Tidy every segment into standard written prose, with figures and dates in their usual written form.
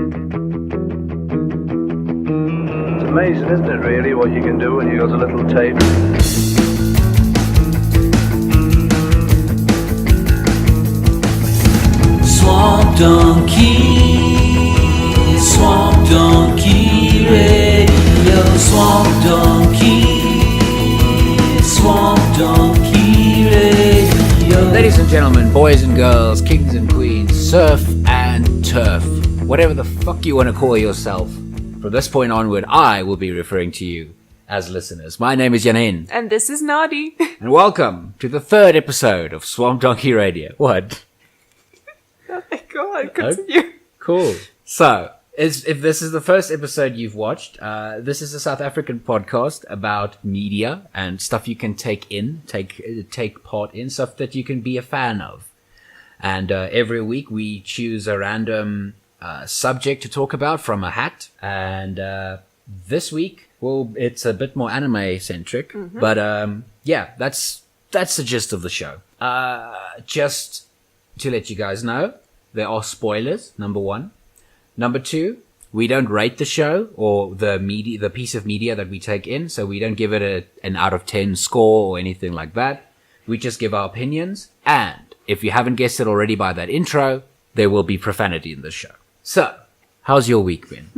It's amazing, isn't it, really, what you can do when you got a little tape? Swamp Donkey Radio, Swamp Donkey Radio. Ladies and gentlemen, boys and girls, kings and queens, surf and turf, whatever the fuck you want to call yourself. From this point onward, I will be referring to you as listeners. My name is Jan-Hen. And this is Nadi. And welcome to the third episode of Swamp Donkey Radio. What? Oh my god, continue. Cool. So, if this is the first episode you've watched, this is a South African podcast about media and stuff you can take part in, stuff that you can be a fan of. And every week we choose a random subject to talk about from a hat. And this week, well, it's a bit more anime-centric. Mm-hmm. But yeah, that's the gist of the show. Just to let you guys know, there are spoilers, number one. Number two, we don't rate the show or the piece of media that we take in, so we don't give it an out of 10 score or anything like that. We just give our opinions, and if you haven't guessed it already by that intro, there will be profanity in this show. So, how's your week been?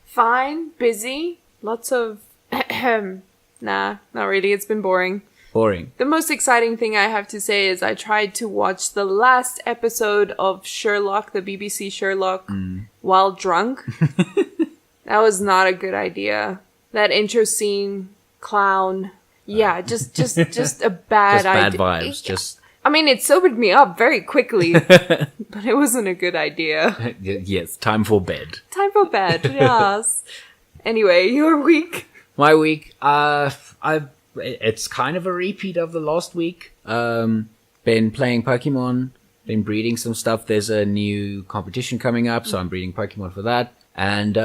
Fine, busy, lots of... Nah, not really, it's been boring. Boring. The most exciting thing I have to say is I tried to watch the last episode of Sherlock, the BBC Sherlock, while drunk. That was not a good idea. That intro scene, clown. Yeah, just a bad just idea. bad vibes. I mean, it sobered me up very quickly, but it wasn't a good idea. Yes, time for bed. Time for bed, yes. Anyway, your week? My week, it's kind of a repeat of the last week. Been playing Pokemon, been breeding some stuff. There's a new competition coming up, so I'm breeding Pokemon for that. And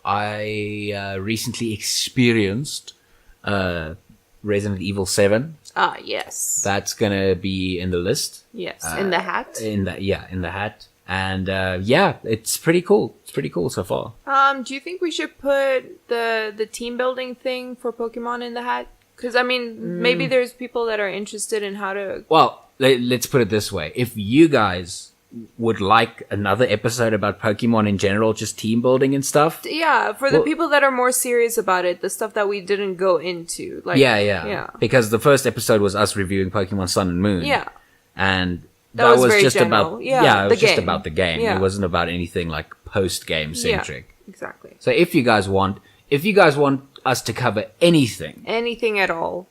I recently experienced Resident Evil 7. Ah, yes. That's gonna be in the list. Yes, in the hat. In the hat. And yeah, it's pretty cool. It's pretty cool so far. Do you think we should put the team building thing for Pokemon in the hat? Because, I mean, maybe there's people that are interested in how to... Well, let's put it this way. If you guys would like another episode about Pokemon in general, just team building and stuff... Yeah, for the people that are more serious about it, the stuff that we didn't go into. Like, yeah. Because the first episode was us reviewing Pokemon Sun and Moon. Yeah. And... That was just general. about it was just game. about the game. Yeah. It wasn't about anything like post-game centric. Yeah, exactly. So if you guys want us to cover anything at all,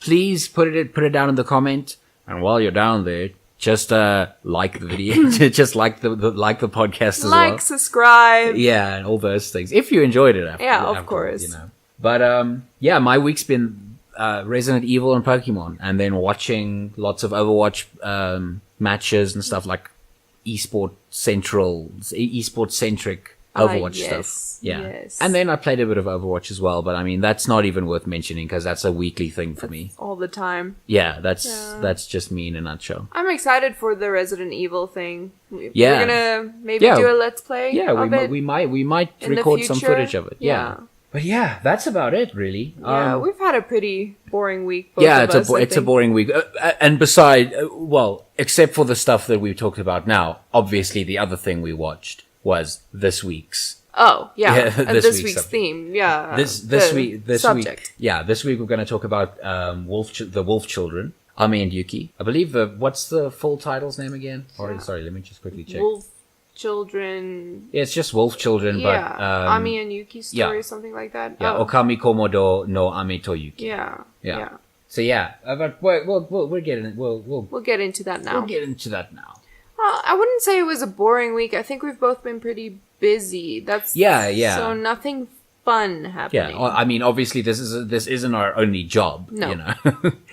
please put it down in the comment. And while you're down there, just like the video, just like the podcast as well. Like, subscribe, yeah, and all those things. If you enjoyed it, of course, you know. But yeah, my week's been. Resident Evil and Pokemon, and then watching lots of Overwatch matches and stuff like esport centric Overwatch stuff. Yeah, yes. And then I played a bit of Overwatch as well, but I mean that's not even worth mentioning because that's a weekly thing for me all the time. Yeah, that's just me in a nutshell. I'm excited for the Resident Evil thing. Yeah, we're gonna maybe do a let's play. Yeah, we might record some footage of it. Yeah. But yeah, that's about it, really. Yeah, we've had a pretty boring week. It's a boring week. And beside, except for the stuff that we've talked about now, obviously the other thing we watched was this week's. Oh, yeah. And this week's theme, yeah. This week, yeah, this week we're going to talk about the Wolf Children, Ami and Yuki. I believe what's the full title's name again? Sorry, let me just quickly check. Wolf Children. Yeah, it's just Wolf Children, but Ami and Yuki's story, something like that. Yeah, Okami Komodo no Ami to Yuki. Yeah. So yeah, but we'll get in. We'll get into that now. I wouldn't say it was a boring week. I think we've both been pretty busy. That's So nothing fun happening. Yeah, I mean, obviously this isn't our only job. No. You know,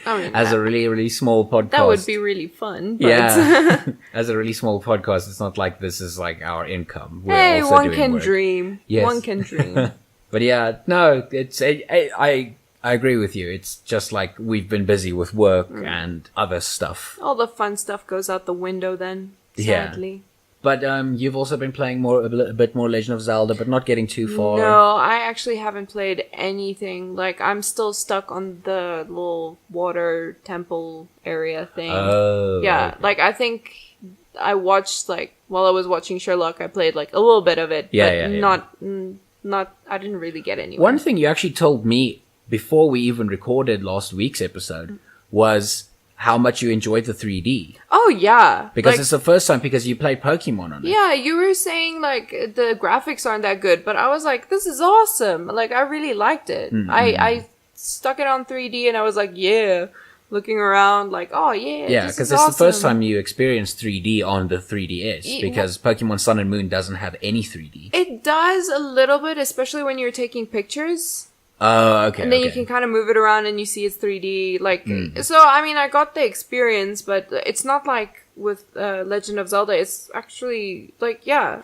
I mean, as a really, really small podcast, that would be really fun. But yeah, as a really small podcast, it's not like this is like our income. We're also one can dream. Yes. One can dream. But yeah, no, it's I agree with you. It's just like we've been busy with work and other stuff. All the fun stuff goes out the window then, sadly. But you've also been playing a bit more Legend of Zelda, but not getting too far. No, I actually haven't played anything. Like, I'm still stuck on the little water temple area thing. Oh. Yeah, Okay. like, I think I watched, like, while I was watching Sherlock, I played, like, a little bit of it. Yeah, but yeah. not, I didn't really get anywhere. One thing you actually told me before we even recorded last week's episode was how much you enjoyed the 3D. Oh, yeah. Because like, it's the first time because you played Pokemon on it. yeah, you were saying, like, the graphics aren't that good, but I was like, this is awesome. Like, I really liked it. I stuck it on 3D and I was like, yeah. Looking around, like, oh, yeah. Yeah, this because is it's awesome. the first time you experienced 3D on the 3DS. Because Pokemon Sun and Moon doesn't have any 3D. It does a little bit, especially when you're taking pictures. Oh, okay. And then you okay. can kind of move it around and you see it's 3D. Like, so, I mean, I got the experience, but it's not like with Legend of Zelda. It's actually, like, yeah.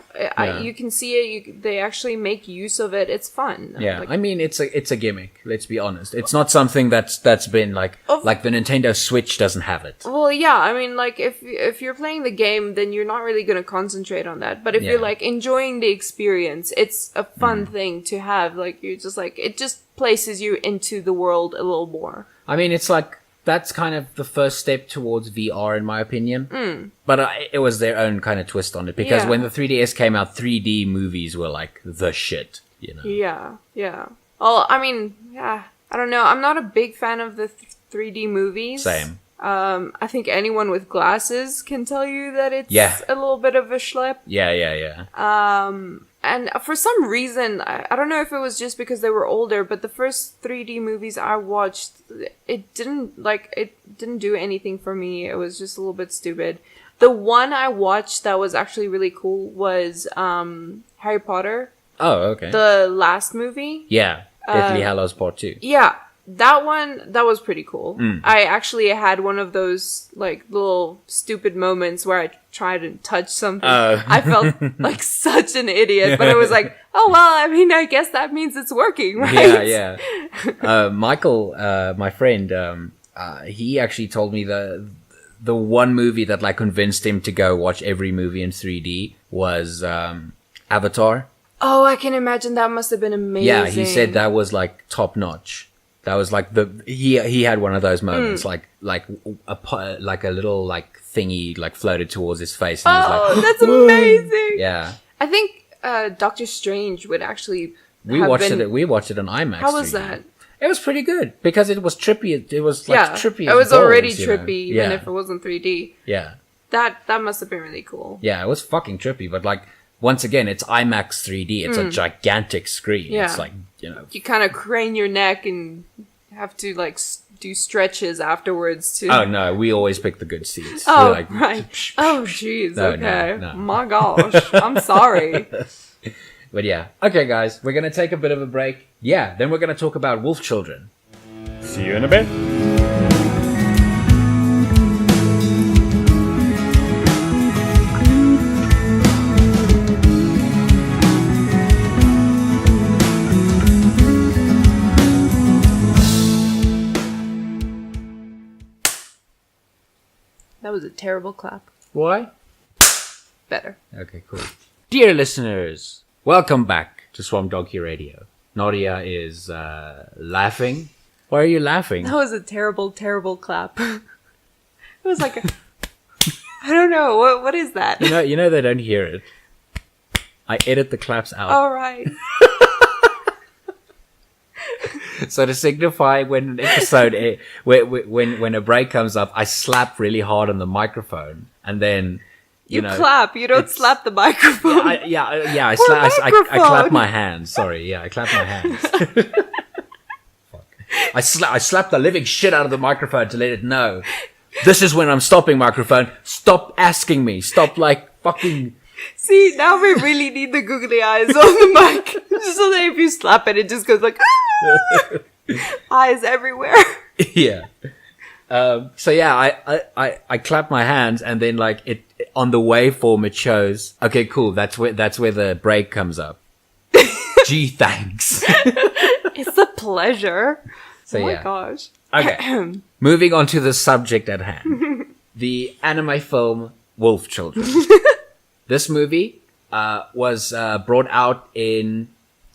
You can see it. They actually make use of it. It's fun. Yeah, Like, I mean, it's a gimmick, let's be honest. It's not something that's been like the Nintendo Switch doesn't have it. well, yeah, I mean, like, if you're playing the game, then you're not really going to concentrate on that. But if you're, like, enjoying the experience, it's a fun thing to have. Like, you're just, like, it just places you into the world a little more. I mean, it's like, that's kind of the first step towards VR, in my opinion. But it was their own kind of twist on it. Because Yeah. when the 3DS came out, 3D movies were like the shit, you know? Yeah, yeah. Well, I mean, yeah, I don't know. I'm not a big fan of the 3D movies. Same. I think anyone with glasses can tell you that it's Yeah. a little bit of a schlep. Yeah. And for some reason, I don't know if it was just because they were older, but the first 3D movies I watched, it didn't do anything for me. It was just a little bit stupid. The one I watched that was actually really cool was Harry Potter, Oh, okay. the last movie. Yeah, Deathly Hallows Part 2. Yeah, that one, that was pretty cool. I actually had one of those, like, little stupid moments where I tried to touch something. I felt like such an idiot, but it was like, oh, well, I mean, I guess that means it's working, right? Yeah. Michael, my friend, he actually told me the one movie that, like, convinced him to go watch every movie in 3D was Avatar. Oh, I can imagine that must have been amazing. Yeah, he said that was, like, top notch. That was like he had one of those moments, like a little like thingy like floated towards his face. And he was like, that's amazing. yeah. I think Doctor Strange would actually. We watched it on IMAX. How was 3D. that? It was pretty good because it was trippy. It was like trippy. It was as balls, already you know? trippy, even if it wasn't 3D. Yeah. That must have been really cool. Yeah, it was fucking trippy, but like once again, it's IMAX 3D. It's a gigantic screen. Yeah. It's like, you know. You kind of crane your neck and have to like do stretches afterwards too. Oh no, we always pick the good seats. Oh, We're like, right. Oh, jeez. No, okay. no. My gosh. I'm sorry. But yeah. Okay, guys, we're going to take a bit of a break. Yeah, then we're going to talk about Wolf Children. See you in a bit. That was a terrible clap. Why? Better. Okay, cool. Dear listeners, welcome back to Swamp Donkey Radio. Nadia is laughing. Why are you laughing? That was a terrible, terrible clap. It was like a... I don't know. What is that? You know they don't hear it. I edit the claps out. All right. So to signify when an episode, when a break comes up, I slap really hard on the microphone, and then You know, clap. You don't slap the microphone. I microphone. clap my hands. Sorry, I clap my hands. Fuck. I slap the living shit out of the microphone to let it know. This is when I'm stopping, microphone. Stop asking me. Stop like fucking. See, now we really need the googly eyes on the mic. So that if you slap it, it just goes like, eyes everywhere. Yeah. So yeah, I clap my hands, and then like it on the waveform it shows. Okay, cool. That's where the break comes up. Gee, thanks. It's a pleasure. So oh my yeah. gosh. Okay. Moving on to the subject at hand. The anime film Wolf Children. This movie was brought out in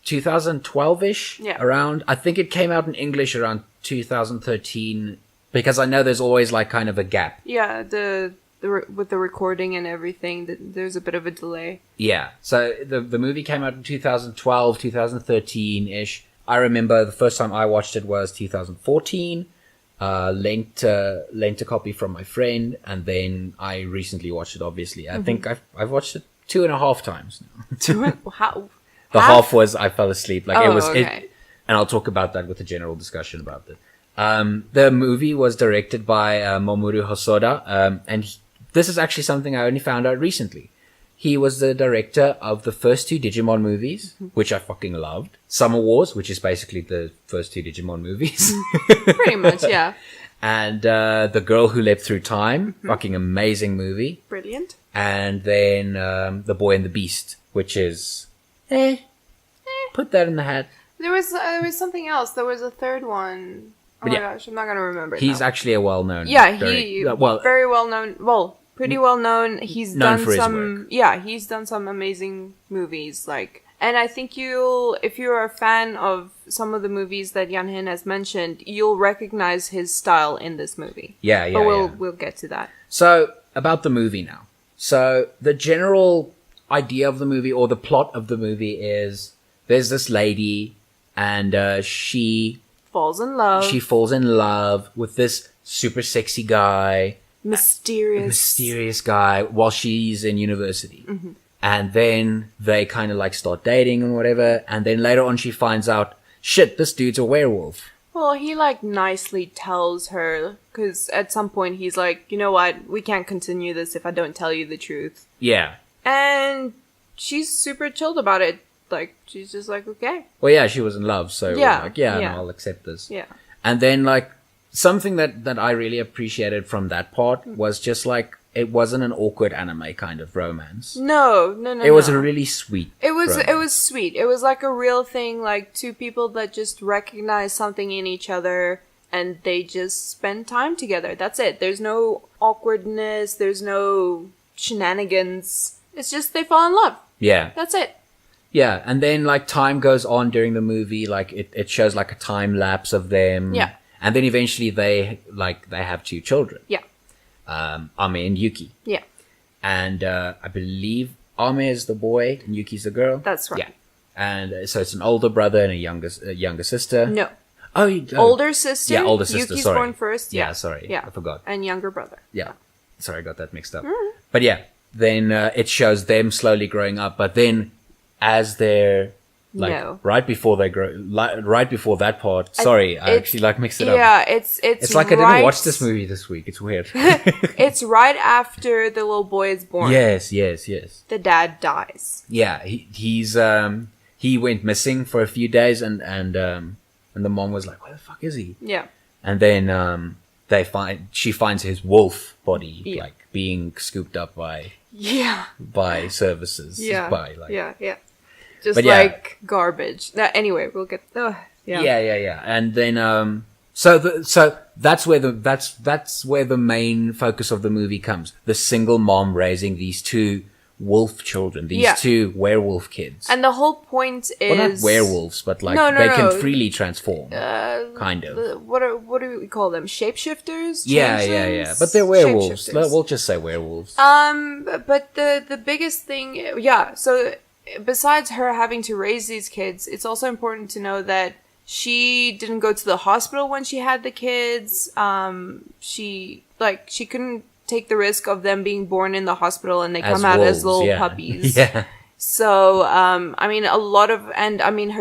2012-ish, around. I think it came out in English around 2013, because I know there's always like kind of a gap. Yeah, with the recording and everything, there's a bit of a delay. Yeah, so the movie came out in 2012, 2013-ish. I remember the first time I watched it was 2014. Lent a copy from my friend, and then I recently watched it. Obviously, I think I've watched it 2.5 times now. How? The half was I fell asleep. Like it was, okay. And I'll talk about that with a general discussion about it. The movie was directed by Mamoru Hosoda, and this is actually something I only found out recently. He was the director of the first 2 Digimon movies, which I fucking loved. Summer Wars, which is basically the first 2 Digimon movies. Pretty much, yeah. And The Girl Who Leapt Through Time, fucking amazing movie. Brilliant. And then The Boy and the Beast, which is... Put that in the hat. There was something else. There was a third one. Oh my gosh, I'm not going to remember it He's now. actually a well-known... Yeah, very well known. Well, pretty well known. He's known done for his some... work. Yeah, he's done some amazing movies. And I think if you're a fan of some of the movies that Jan-Hen has mentioned, you'll recognize his style in this movie. Yeah. But we'll get to that. So, about the movie now. So, the general idea of the movie, or the plot of the movie, is there's this lady, and she falls in love. She falls in love with this super sexy guy. Mysterious guy while she's in university. And then they kind of like start dating and whatever. And then later on she finds out, shit, this dude's a werewolf. Well, he like nicely tells her, because at some point he's like, you know what, we can't continue this if I don't tell you the truth. Yeah. And she's super chilled about it. Like, she's just like, okay. Well, yeah, she was in love, so Yeah, no, yeah. I'll accept this. Yeah. And then like something that I really appreciated from that part was just like, it wasn't an awkward anime kind of romance. No. It was a really sweet romance. It was sweet. It was like a real thing, like 2 people that just recognize something in each other and they just spend time together. That's it. There's no awkwardness. There's no shenanigans. It's just they fall in love. Yeah. That's it. Yeah, and then like time goes on during the movie, like it shows like a time lapse of them. Yeah. And then eventually they have 2 children. Yeah. Ame and Yuki. Yeah. And I believe Ame is the boy and Yuki's the girl. That's right. Yeah. And so it's an older brother and a younger sister. No. Oh, older sister. Yeah, older sister. Yuki's sorry. born first. Yeah, sorry. Yeah. I forgot. And younger brother. Yeah. Sorry, I got that mixed up. But yeah, then it shows them slowly growing up. But then as they're right before they grow, right before that part. Sorry, I actually mixed it up. Yeah, it's like I didn't watch this movie this week. It's weird. It's right after the little boy is born. Yes. The dad dies. Yeah, he went missing for a few days, and the mom was like, "Where the fuck is he?" Yeah. And then she finds his wolf body like being scooped up by services. Yeah. Just garbage. Anyway, we'll get. Yeah. And then so that's where the main focus of the movie comes. The single mom raising these 2 wolf children, these 2 werewolf kids. And the whole point is, well, not werewolves, but like they can freely transform. Kind of. What do we call them? Shapeshifters? Yeah. But they're werewolves. We'll just say werewolves. But the biggest thing, so besides her having to raise these kids, it's also important to know that she didn't go to the hospital when she had the kids. She couldn't take the risk of them being born in the hospital and they come out as little puppies. Yeah. So, her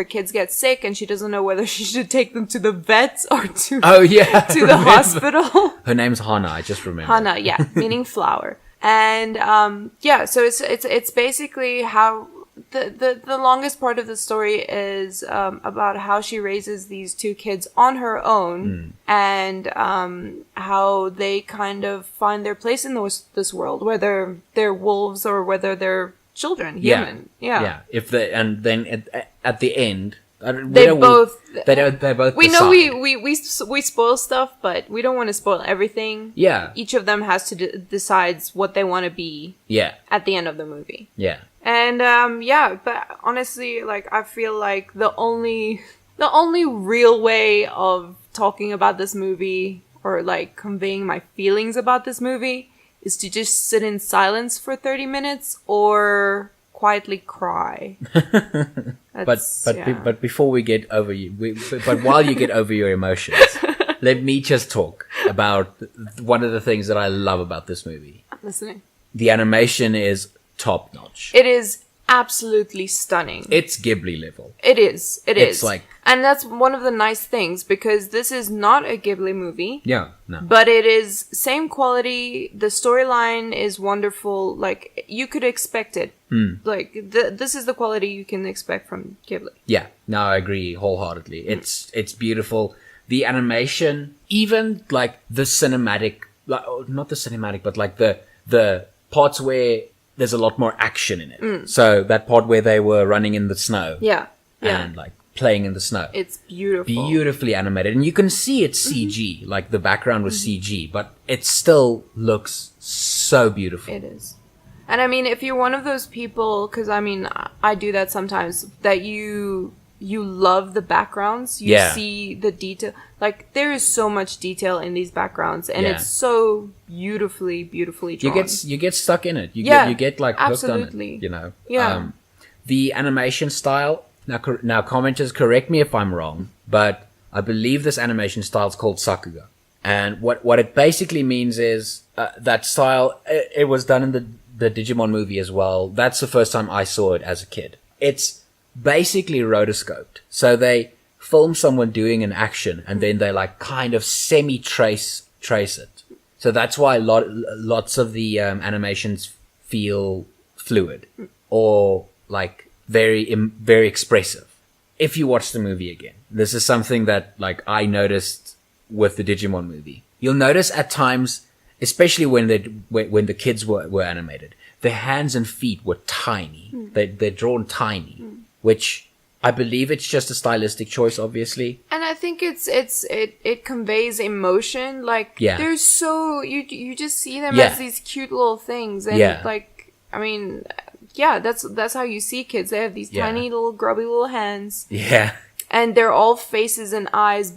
kids get sick and she doesn't know whether she should take them to the vets or to the hospital. Her name's Hana, I just remember. Hana, yeah, meaning flower. And, so it's basically how the longest part of the story is about how she raises these 2 kids on her own and how they kind of find their place in this world, whether they're wolves or whether they're children, human. Yeah. Then at the end, They both. They're both. We know decide. we spoil stuff, but we don't want to spoil everything. Yeah. Each of them has to decides what they want to be. Yeah. At the end of the movie. Yeah. And but honestly, like I feel like the only real way of talking about this movie or like conveying my feelings about this movie is to just sit in silence for 30 minutes or quietly cry. But before we get over but while you get over your emotions, let me just talk about one of the things that I love about this movie. I'm listening. The animation is top notch. It is absolutely stunning. It's Ghibli level. It is. It's like, and that's one of the nice things because this is not a Ghibli movie. Yeah, no. But it is same quality. The storyline is wonderful. Like you could expect it. Like this is the quality you can expect from Ghibli. Yeah, no, I agree wholeheartedly. It's beautiful. The animation, even like the cinematic, like, not the cinematic, but like the parts where there's a lot more action in it. So that part where they were running in the snow. Yeah. And like playing in the snow. It's beautiful. Beautifully animated. And you can see it's CG. Like the background was CG, but it still looks so beautiful. It is. And I mean, if you're one of those people, because I mean, I do that sometimes, that you love the backgrounds, you see the detail. Like there is so much detail in these backgrounds, and it's so beautifully drawn. You get stuck in it. You get like hooked absolutely. on it. You know. Yeah. The animation style. Now commenters, correct me if I'm wrong, but I believe this animation style is called Sakuga, and what it basically means is that style. It was done in the Digimon movie as well. That's the first time I saw it as a kid. It's basically rotoscoped. So they film someone doing an action and then they like kind of semi-trace it. So that's why lots of the animations feel fluid or like very expressive. If you watch the movie again, this is something that like I noticed with the Digimon movie. You'll notice at times, especially when the kids were animated, their hands and feet were tiny. They're drawn tiny. Which I believe it's just a stylistic choice, obviously. And I think it conveys emotion. Like there's so you just see them as these cute little things, and like I mean, that's how you see kids. They have these tiny little grubby little hands. Yeah. And they're all faces and eyes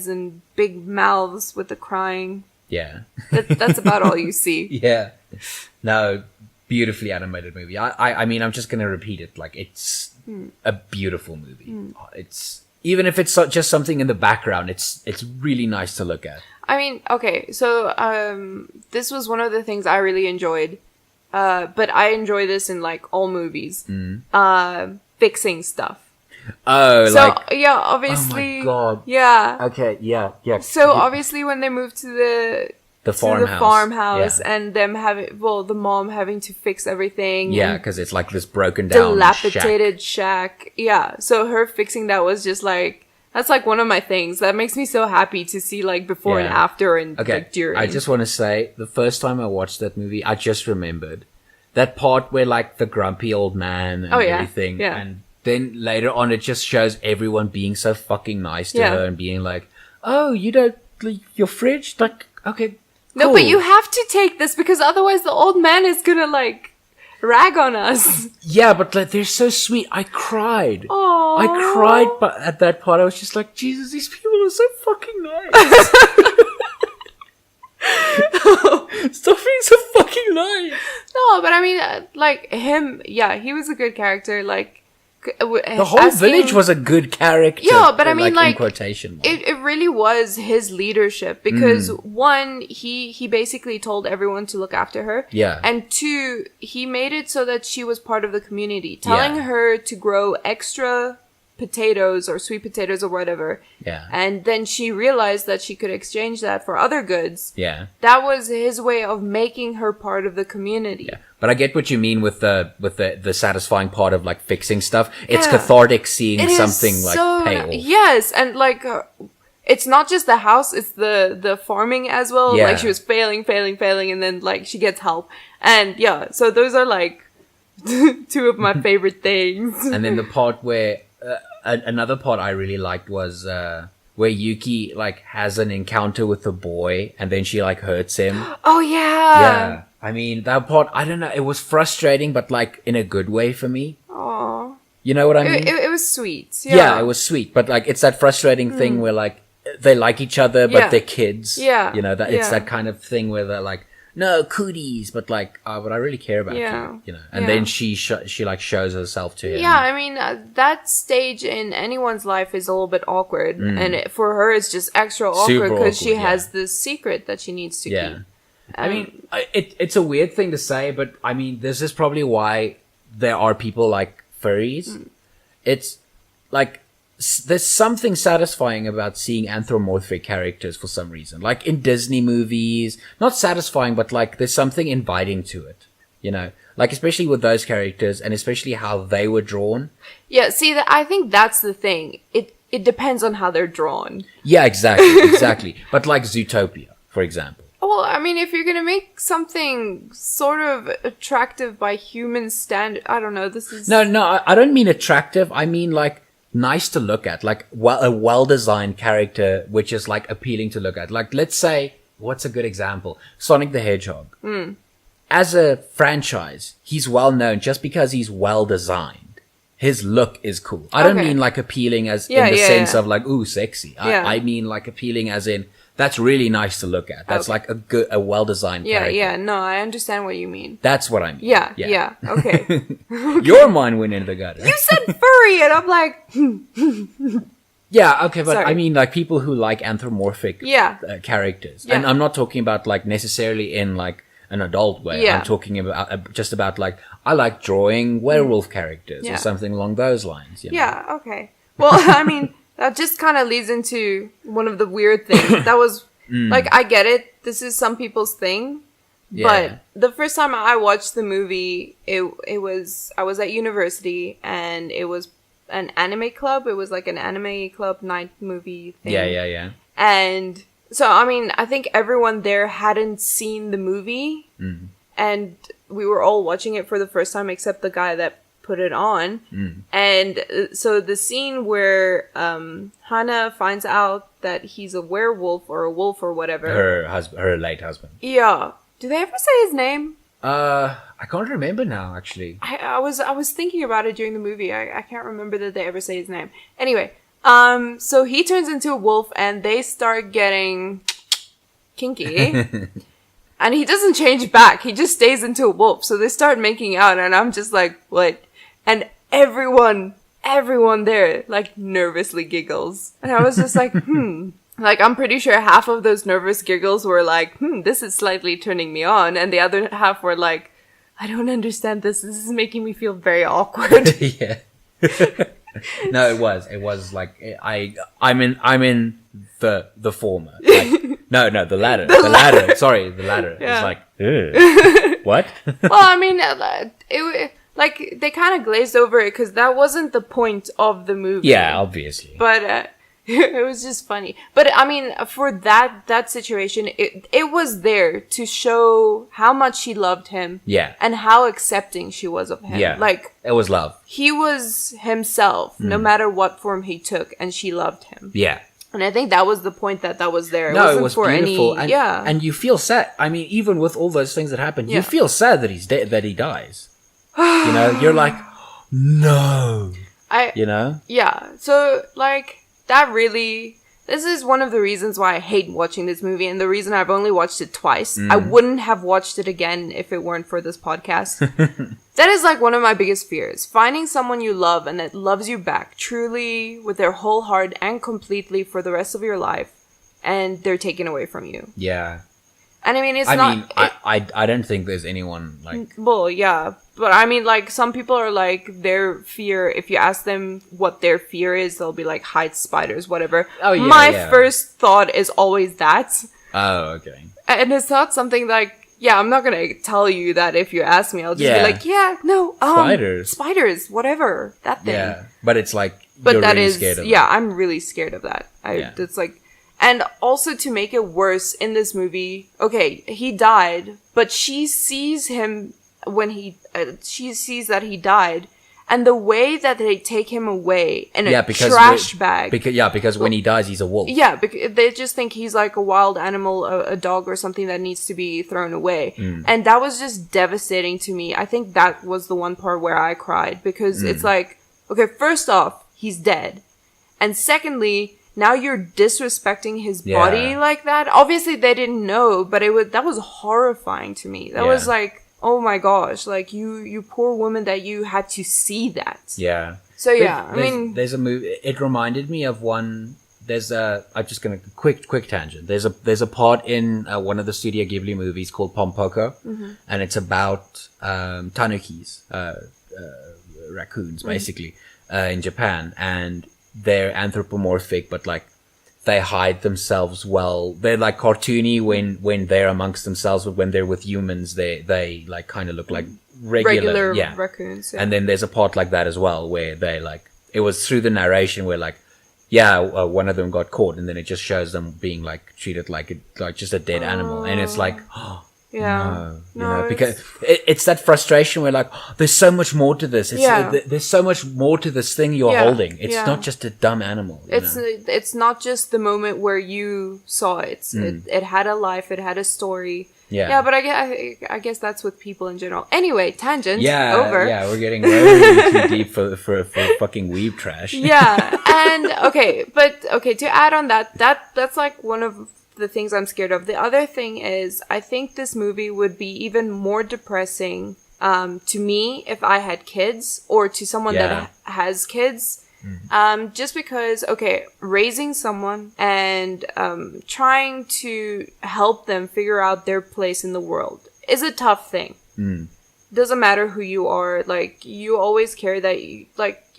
and big mouths with the crying. Yeah. That's about all you see. Yeah. No, beautifully animated movie. I mean, I'm just gonna repeat it. Like it's a beautiful movie. It's even if it's just something in the background, it's really nice to look at. I mean, okay, so this was one of the things I really enjoyed, but I enjoy this in like all movies, fixing stuff. Oh, so like yeah, obviously. Oh my god. Yeah. Okay. Yeah. So obviously, when they moved to the farmhouse and them having the mom having to fix everything. Yeah, because it's like this broken down dilapidated shack. Yeah, so her fixing that was just like that's like one of my things that makes me so happy to see like before and after and like during. I just want to say the first time I watched that movie, I just remembered that part where like the grumpy old man and everything, and then later on it just shows everyone being so fucking nice to her and being like, "Oh, you don't like your fridge? Like, okay." No, but you have to take this because otherwise the old man is gonna like rag on us. Yeah, but like they're so sweet. I cried. Aww. I cried, but at that part I was just like, Jesus, these people are so fucking nice. Stop being so fucking nice. No, but I mean, like him. Yeah, he was a good character. Like the whole village was a good character. Yeah, but I mean, like in quotation, it really was his leadership because one, he basically told everyone to look after her. Yeah, and two, he made it so that she was part of the community, telling her to grow extra potatoes or sweet potatoes or whatever. Yeah, and then she realized that she could exchange that for other goods. Yeah, that was his way of making her part of the community. Yeah. But I get what you mean with the satisfying part of like fixing stuff. It's cathartic seeing something like pay off. Yes, and like it's not just the house; it's the farming as well. Yeah. Like she was failing, and then like she gets help, and so those are like two of my favorite things. And then the part where another part I really liked was where Yuki like has an encounter with a boy and then she like hurts him. Oh yeah. Yeah. I mean, that part, I don't know, it was frustrating, but like in a good way for me. Aw. You know what I mean? It was sweet. Yeah, it was sweet, but like it's that frustrating thing where like they like each other, but Yeah. they're kids. Yeah. You know, that it's Yeah. that kind of thing where they're like, no, cooties, but like, but I really care about Yeah. you. You know, and Yeah. then she like shows herself to him. Yeah, I mean, that stage in anyone's life is a little bit awkward. And for her, it's just extra awkward Super because she awkward, yeah. has this secret that she needs to Yeah. keep. I mean, it's a weird thing to say, but I mean, this is probably why there are people like furries. It's like, there's something satisfying about seeing anthropomorphic characters for some reason. Like in Disney movies, not satisfying, but like there's something inviting to it. You know, like especially with those characters and especially how they were drawn. Yeah, see, I think that's the thing. It depends on how they're drawn. Yeah, exactly. But like Zootopia, for example. Well, I mean, if you're gonna make something sort of attractive by human standard, I don't know, this is... No, I don't mean attractive. I mean like nice to look at, like a well-designed character, which is like appealing to look at. Like, let's say, what's a good example? Sonic the Hedgehog. As a franchise, he's well known just because he's well designed. His look is cool. I don't Okay. mean like appealing as Yeah, in the yeah, sense yeah. of like, ooh, sexy. Yeah. I mean like appealing as in, that's really nice to look at. That's Okay. like a well-designed Yeah, character. yeah, no, I understand what you mean. That's what I mean. Yeah, okay. Your mind went into the gutter. You said furry, and I'm like, Yeah, okay, but Sorry. I mean like people who like anthropomorphic Yeah. characters. Yeah. And I'm not talking about like necessarily in like an adult way. Yeah. I'm talking about just about like, I like drawing werewolf characters Yeah. or something along those lines. You know? yeah, okay. Well, I mean, that just kind of leads into one of the weird things. That was, like, I get it. This is some people's thing. Yeah. But the first time I watched the movie, it was, I was at university and it was an anime club. It was like an anime club night movie thing. Yeah. And so, I mean, I think everyone there hadn't seen the movie. And we were all watching it for the first time except the guy that put it on. And so the scene where Hana finds out that he's a werewolf or a wolf or whatever. Her late husband. Yeah. Do they ever say his name? I can't remember now, actually. I was thinking about it during the movie. I can't remember that they ever say his name. Anyway, so he turns into a wolf and they start getting kinky. And he doesn't change back. He just stays into a wolf. So they start making out and I'm just like, what? And everyone there like nervously giggles. And I was just like, Like, I'm pretty sure half of those nervous giggles were like, this is slightly turning me on. And the other half were like, I don't understand this. This is making me feel very awkward. Yeah. No, it was like, I'm in the former. Like, no, the latter. The latter. Sorry, the latter. Yeah. It's like, ugh. What? Well, I mean, like, they kind of glazed over it because that wasn't the point of the movie. Yeah, obviously. But, it was just funny. But, I mean, for that situation, it was there to show how much she loved him. Yeah. And how accepting she was of him. Yeah. Like, it was love. he was himself, no matter what form he took, and she loved him. Yeah. And I think that was the point that was there. No, wasn't it was for beautiful. any, And you feel sad. I mean, even with all those things that happen, you feel sad that he's dead, that he dies. You know, you're like, no. You know? Yeah. So, like, this is one of the reasons why I hate watching this movie, and the reason I've only watched it twice. I wouldn't have watched it again if it weren't for this podcast. That is like one of my biggest fears. Finding someone you love and that loves you back truly with their whole heart and completely for the rest of your life, and they're taken away from you. Yeah. And I mean, I don't think there's anyone like... Well, yeah. But I mean, like, some people are like, their fear, if you ask them what their fear is, they'll be like, heights, spiders, whatever. Oh, yeah, My yeah. first thought is always that. Oh, okay. And it's not something like, yeah, I'm not gonna tell you that if you ask me. I'll just Yeah. be like, yeah, no, spiders, whatever, that thing. Yeah. But it's like, But you're that really is, scared of it. yeah, I'm really scared of that. Yeah. It's like, and also to make it worse in this movie, okay, he died, but she sees him when she sees that he died, And the way that they take him away in a because trash bag. because when he dies, he's a wolf. Yeah, because they just think he's like a wild animal, a dog or something that needs to be thrown away. And that was just devastating to me. I think that was the one part where I cried because it's like, okay, first off, he's dead. And secondly, now you're disrespecting his body like that. Obviously, they didn't know, but that was horrifying to me. That was like, oh my gosh, like you poor woman that you had to see that. Yeah. So yeah, there's a movie. It reminded me of one. I'm just gonna quick tangent. There's a part in one of the Studio Ghibli movies called Pompoko, and it's about tanukis, raccoons, basically, in Japan, and they're anthropomorphic, but like they hide themselves well. They're like cartoony when they're amongst themselves, but when they're with humans, they like kind of look like regular raccoons. Yeah. And then there's a part like that as well where they like, it was through the narration where like, one of them got caught, and then it just shows them being like treated like just a dead animal, and it's like, because it's that frustration where like, there's so much more to this. There's so much more to this thing you're holding. It's not just a dumb animal. It's not just the moment where you saw it. It had a life. It had a story. Yeah, but I guess that's with people in general. Anyway, tangent. Over. Yeah, we're getting way too deep for fucking weeb trash. Yeah, and to add on that's like one of the things I'm scared of. The other thing is, I think this movie would be even more depressing to me if I had kids, or to someone that has kids. Just because, raising someone and trying to help them figure out their place in the world is a tough thing. Doesn't matter who you are, like, you always carry that,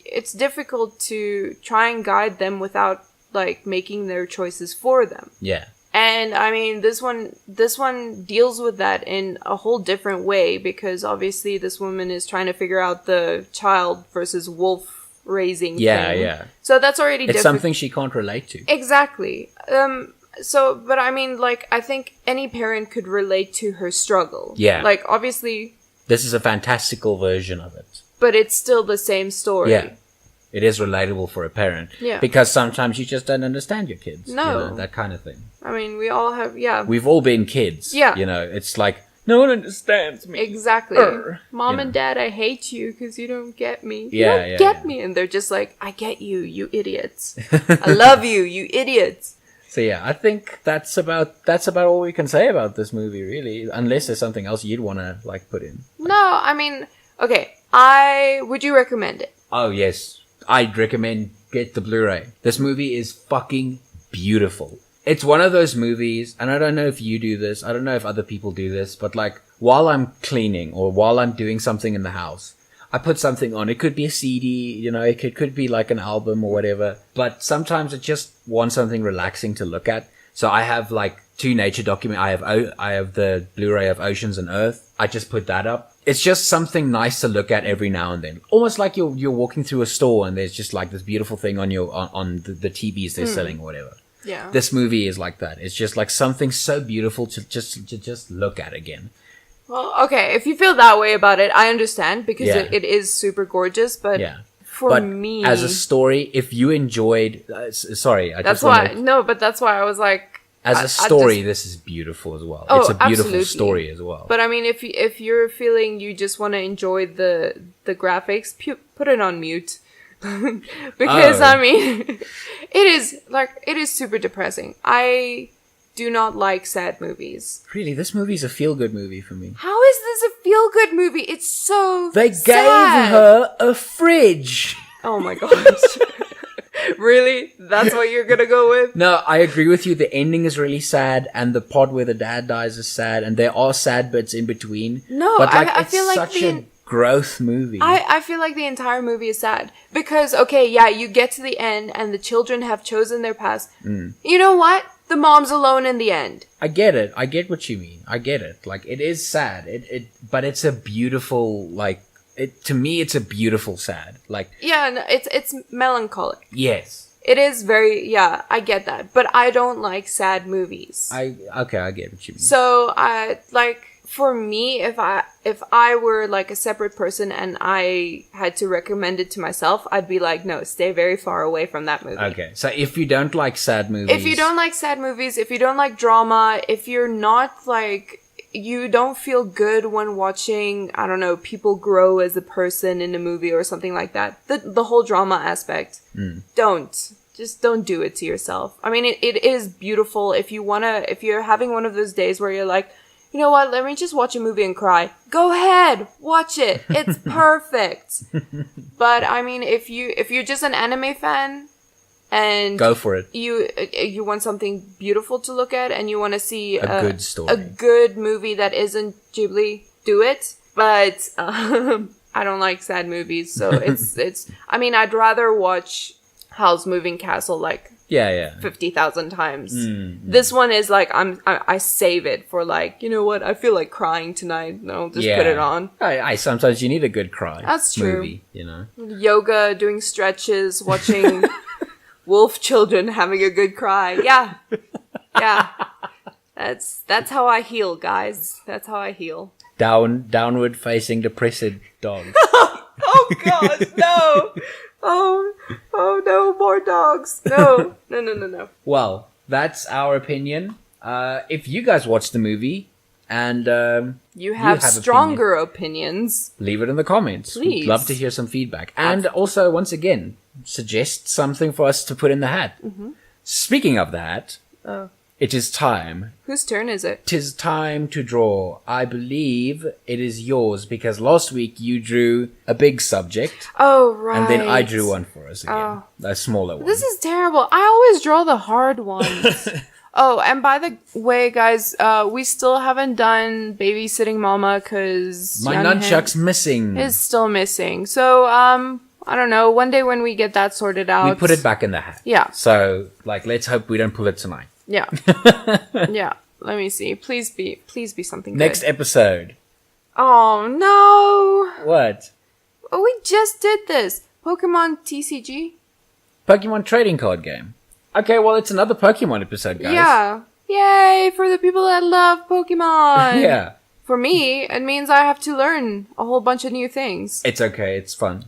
it's difficult to try and guide them without, like, making their choices for them. Yeah. And, I mean, this one deals with that in a whole different way, because obviously this woman is trying to figure out the child versus wolf raising thing. Yeah. So that's already it's different. something she can't relate to. Exactly. But I mean, like, I think any parent could relate to her struggle. Yeah. Like, obviously... This is a fantastical version of it. But it's still the same story. Yeah. It is relatable for a parent. Yeah. Because sometimes you just don't understand your kids. No. That kind of thing. I mean, we all have, We've all been kids. Yeah. It's like, no one understands me. Exactly. Mom and Dad, I hate you because you don't get me. You don't get me. And they're just like, I get you, you idiots. I love you, you idiots. So yeah, I think that's about all we can say about this movie, really. Unless there's something else you'd want to, like, put in. No, I mean, would you recommend it? Oh, yes. I'd recommend get the Blu-ray. This movie is fucking beautiful. It's one of those movies, and I don't know if you do this, I don't know if other people do this, but like, while I'm cleaning or while I'm doing something in the house, I put something on. It could be a CD, it could be like an album or whatever, but sometimes I just want something relaxing to look at. So I have like 2 nature documents. I have the Blu-ray of Oceans and Earth. I just put that up. It's just something nice to look at every now and then. Almost like you're walking through a store and there's just like this beautiful thing on the TVs they're selling or whatever. Yeah. This movie is like that. It's just like something so beautiful to just look at again. Well, okay, if you feel that way about it, I understand, because it is super gorgeous, but for me... as a story, if you enjoyed... sorry, that's why I was like... As a story, this is beautiful as well. Oh, it's a beautiful absolutely. story as well. But I mean, if you're feeling you just want to enjoy the graphics, put it on mute. Because I mean, it is super depressing. I do not like sad movies. Really, this movie's a feel-good movie for me. How is this a feel-good movie? It's so They sad. gave her a fridge. Oh my gosh. Really? That's what you're gonna go with? No, I agree with you. The ending is really sad, and the part where the dad dies is sad, and there are sad bits in between. No, but like, I feel like such a growth movie. I feel like the entire movie is sad. Because, you get to the end, and the children have chosen their path. You know what? The mom's alone in the end. I get it. I get what you mean. I get it. Like, it is sad. But it's a beautiful, like, to me, it's a beautiful sad. Like, yeah, no, it's melancholic. Yes. It is very, I get that. But I don't like sad movies. I get what you mean. So, for me, if I were like a separate person and I had to recommend it to myself, I'd be like, no, stay very far away from that movie. Okay, so if you don't like sad movies, If you don't like sad movies, if you don't like drama, if you're not like, you don't feel good when watching, I don't know, people grow as a person in a movie or something like that, the whole drama aspect, just don't do it to yourself. I mean, it is beautiful if you're having one of those days where you're like, you know what, let me just watch a movie and cry. Go ahead, watch it. It's perfect. But I mean, if you're just an anime fan and go for it. You want something beautiful to look at and you want to see A good story. a good movie that isn't Ghibli, do it. But I don't like sad movies, so it's I mean, I'd rather watch Howl's Moving Castle like 50,000 times. This one is like I save it for like, you know what, I feel like crying tonight and I'll just put it on. I sometimes you need a good cry. That's true. Movie, you know. Yoga, doing stretches, watching wolf children having a good cry. Yeah. That's how I heal, guys. That's how I heal. Downward facing depressed dog. Oh God, no. Oh no, more dogs. No. Well, that's our opinion. If you guys watch the movie and you have stronger opinions, leave it in the comments. Please. We'd love to hear some feedback. And also, once again, suggest something for us to put in the hat. Speaking of the hat, it is time. Whose turn is it? 'Tis time to draw. I believe it is yours because last week you drew a big subject. Oh, right. And then I drew one for us again. A smaller one. This is terrible. I always draw the hard ones. Oh, and by the way, guys, we still haven't done Babysitting Mama because my nunchuck's missing. Is still missing. So, I don't know. One day when we get that sorted out, we put it back in the hat. Yeah. So, like, let's hope we don't pull it tonight. Yeah. Yeah. Let me see. Please be something good. Next episode. Oh, no. What? Oh, we just did this. Pokemon TCG? Pokemon trading card game. Okay, well, it's another Pokemon episode, guys. Yeah. Yay, for the people that love Pokemon. Yeah. For me, it means I have to learn a whole bunch of new things. It's okay. It's fun.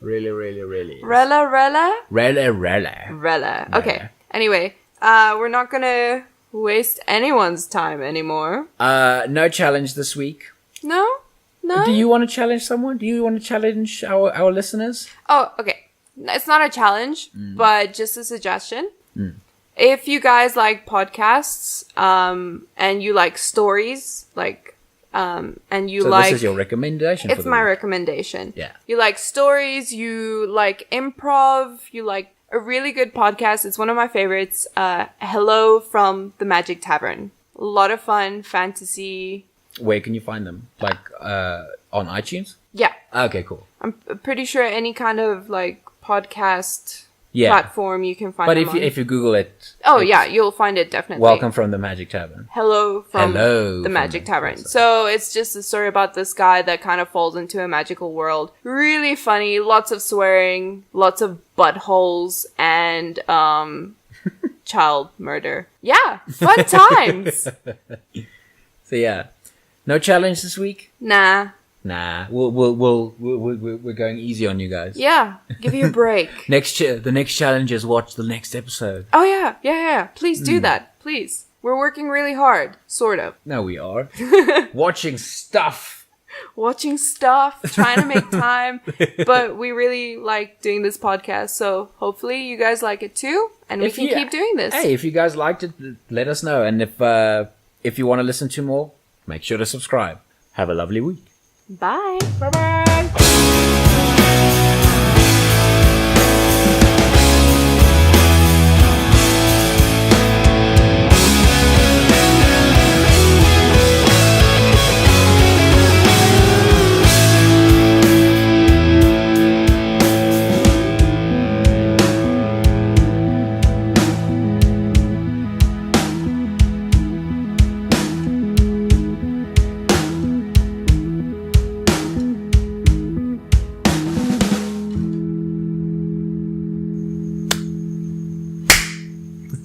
Really, really, really. Rella? Rella. Okay. Anyway, we're not gonna waste anyone's time anymore. No challenge this week. No? Do you want to challenge someone? Do you want to challenge our listeners? Oh, okay. It's not a challenge, but just a suggestion. If you guys like podcasts, and you like stories, like, and you so like... this is your recommendation It's my recommendation. Yeah. You like stories, you like improv, you like a really good podcast. It's one of my favorites. Hello from the Magic Tavern. A lot of fun, fantasy. Where can you find them? Like, on iTunes? Yeah. Okay, cool. I'm pretty sure any kind of like podcast platform you can find but them on. if you Google it... Oh, yeah, you'll find it definitely. Welcome from the Magic Tavern. Hello from the Magic Tavern. So it's just a story about this guy that kind of falls into a magical world. Really funny, lots of swearing, lots of buttholes, and child murder. Yeah, fun times. So yeah, no challenge this week? Nah. We're going easy on you guys. Yeah, give you a break. The next challenge is watch the next episode. Oh yeah. Please do that, please. We're working really hard, sort of. No, we are watching stuff, trying to make time. But we really like doing this podcast, so hopefully you guys like it too, and we can keep doing this. Hey, if you guys liked it, let us know, and if you want to listen to more, make sure to subscribe. Have a lovely week. Bye. Bye-bye.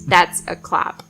That's a clap.